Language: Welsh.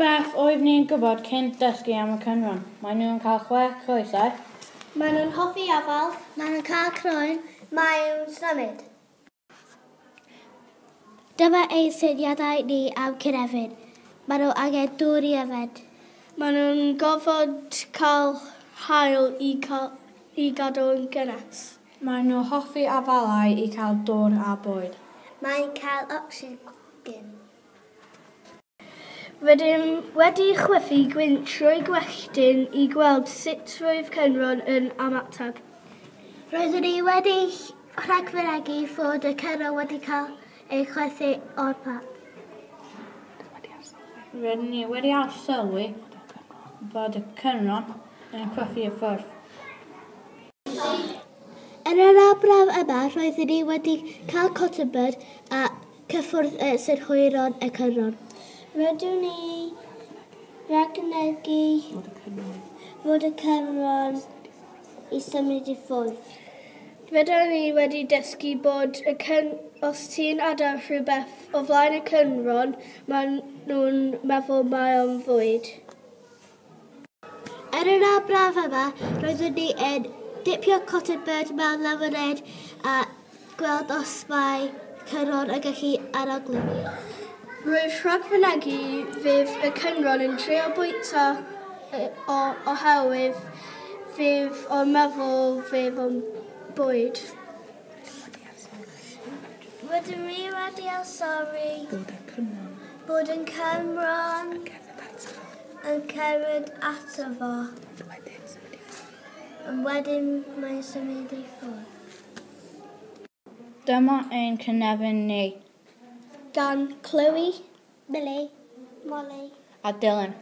beth oedd ni'n gwybod cyn dysgu am y Cynrhon. Mae nhw'n cael 6 coesau. Maen nhw'n hoffi afal. Maen nhw'n cael croen. Maen nhw'n symud. Dyma ein syniadau ni am Cynefin. Maen nhw angen dŵr i yfed. Maen nhw'n gofod cael haul i gadw yn gynnes. Mae nhw hoffi afalau i cael dŵr a bwyd. Mae'n cael ocsigen. Rydym wedi chwythu gwynt trwy gwelltyn i gweld sut roedd Cynrhon yn ymateb. Roeddwn ni wedi rhagfynegu fod y Cynrhon wedi cael ei chwythu o'r parc. Rydyn ni wedi sylwi bod y Cynrhon yn chwythu y ffwrdd. Yn yr arbrawf yma, roeddwn ni wedi cael cottonbud a cyffwrdd Cynrhon y Cynrhon. Rydyn ni rhagfynegu fod y Cynrhon i symud i ffwrdd. Rydyn ni wedi dysgu bod os ti'n adael rhywbeth o flaen y Cynrhon, maen nhw'n meddwl mae o'n fwyd. Yn yr arbrawf yma, roeddwn ni yn dipio cottonbud mewn lemonade a gweld os mae Cynrhon yn gallu aroglu. Rwy'n rhagfynegu fydd y Cynrhon yn trio bwyta oherwydd fydd o'n meddwl fydd o'n bwyd. Rydym ni wedi sori bod yn Cynrhon yn cerdded ato fo. Wedyn mae'n symud i ffwrdd. Dyma ein cynefin ni. Gan Chloe, Millie, Mollie a Dylyn.